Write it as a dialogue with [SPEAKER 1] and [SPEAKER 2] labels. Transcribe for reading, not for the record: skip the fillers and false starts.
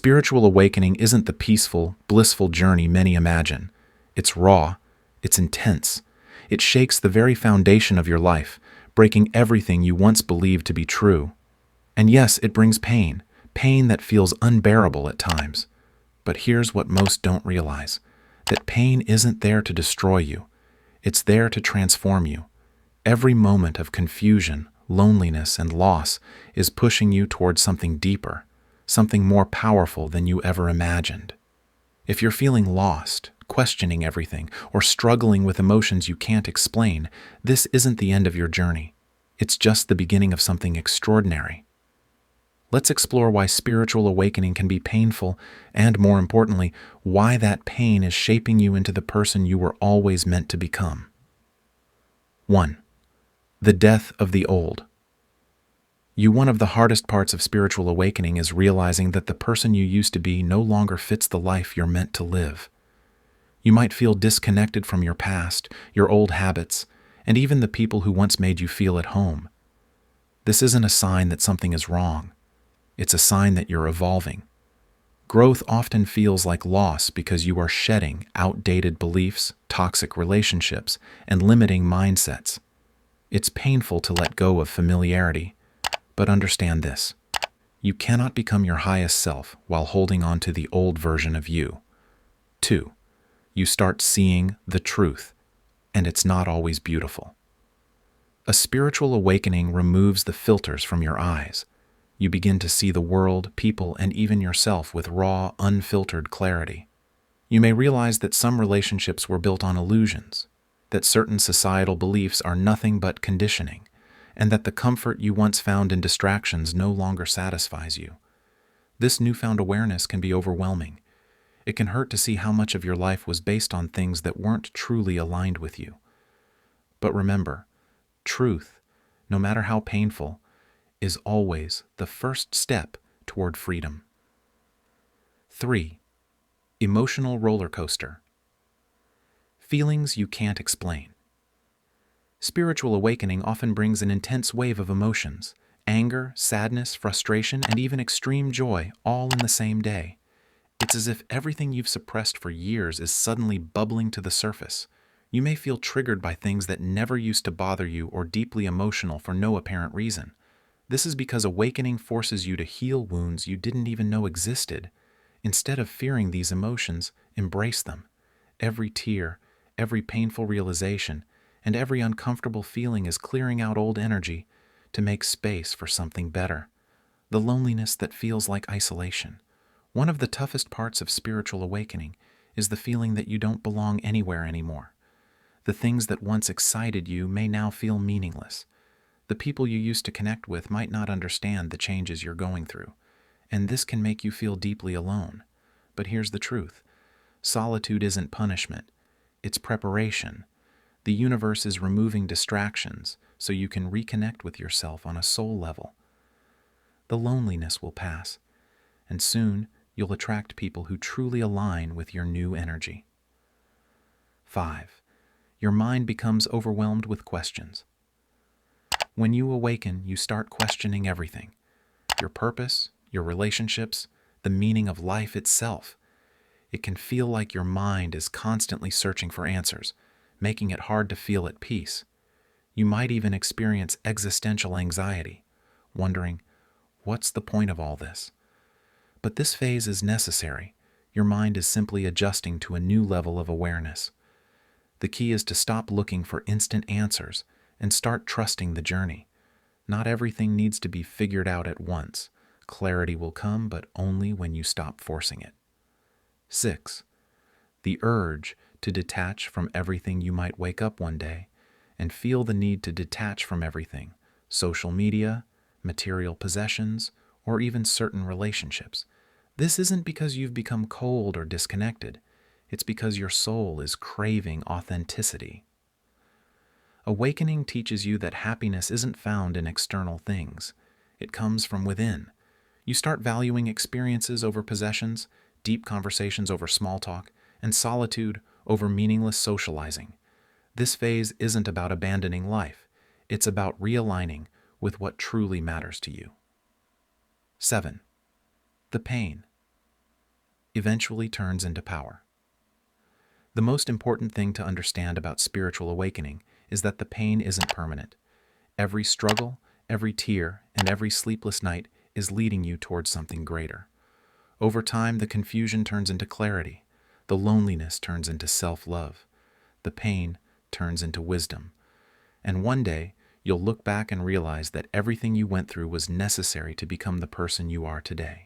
[SPEAKER 1] Spiritual awakening isn't the peaceful, blissful journey many imagine. It's raw, it's intense. It shakes the very foundation of your life, breaking everything you once believed to be true. And yes, it brings pain, pain that feels unbearable at times. But here's what most don't realize, that pain isn't there to destroy you. It's there to transform you. Every moment of confusion, loneliness, and loss is pushing you towards something deeper, something more powerful than you ever imagined. If you're feeling lost, questioning everything, or struggling with emotions you can't explain, this isn't the end of your journey. It's just the beginning of something extraordinary. Let's explore why spiritual awakening can be painful, and more importantly, why that pain is shaping you into the person you were always meant to become. 1. The death of the old. One of the hardest parts of spiritual awakening is realizing that the person you used to be no longer fits the life you're meant to live. You might feel disconnected from your past, your old habits, and even the people who once made you feel at home. This isn't a sign that something is wrong. It's a sign that you're evolving. Growth often feels like loss because you are shedding outdated beliefs, toxic relationships, and limiting mindsets. It's painful to let go of familiarity, but understand this. You cannot become your highest self while holding on to the old version of you. 2. You start seeing the truth, and it's not always beautiful. A spiritual awakening removes the filters from your eyes. You begin to see the world, people, and even yourself with raw, unfiltered clarity. You may realize that some relationships were built on illusions, that certain societal beliefs are nothing but conditioning, and that the comfort you once found in distractions no longer satisfies you. This newfound awareness can be overwhelming. It can hurt to see how much of your life was based on things that weren't truly aligned with you. But remember, truth, no matter how painful, is always the first step toward freedom. 3. Emotional roller coaster. Feelings you can't explain. Spiritual awakening often brings an intense wave of emotions: anger, sadness, frustration, and even extreme joy, all in the same day. It's as if everything you've suppressed for years is suddenly bubbling to the surface. You may feel triggered by things that never used to bother you or deeply emotional for no apparent reason. This is because awakening forces you to heal wounds you didn't even know existed. Instead of fearing these emotions, embrace them. Every tear, every painful realization, and every uncomfortable feeling is clearing out old energy to make space for something better. The loneliness that feels like isolation. One of the toughest parts of spiritual awakening is the feeling that you don't belong anywhere anymore. The things that once excited you may now feel meaningless. The people you used to connect with might not understand the changes you're going through, and this can make you feel deeply alone. But here's the truth. Solitude isn't punishment. It's preparation. The universe is removing distractions so you can reconnect with yourself on a soul level. The loneliness will pass, and soon you'll attract people who truly align with your new energy. 5. Your mind becomes overwhelmed with questions. When you awaken, you start questioning everything: your purpose, your relationships, the meaning of life itself. It can feel like your mind is constantly searching for answers, making it hard to feel at peace. You might even experience existential anxiety, wondering, what's the point of all this? But this phase is necessary. Your mind is simply adjusting to a new level of awareness. The key is to stop looking for instant answers and start trusting the journey. Not everything needs to be figured out at once. Clarity will come, but only when you stop forcing it. 6. The urge to detach from everything. You might wake up one day and feel the need to detach from everything: social media, material possessions, or even certain relationships. This isn't because you've become cold or disconnected. It's because your soul is craving authenticity. Awakening teaches you that happiness isn't found in external things. It comes from within. You start valuing experiences over possessions, deep conversations over small talk, and solitude over meaningless socializing. This phase isn't about abandoning life. It's about realigning with what truly matters to you. 7. The pain. eventually turns into power. The most important thing to understand about spiritual awakening is that the pain isn't permanent. Every struggle, every tear, and every sleepless night is leading you towards something greater. Over time, the confusion turns into clarity. The loneliness turns into self-love. The pain turns into wisdom. And one day, you'll look back and realize that everything you went through was necessary to become the person you are today.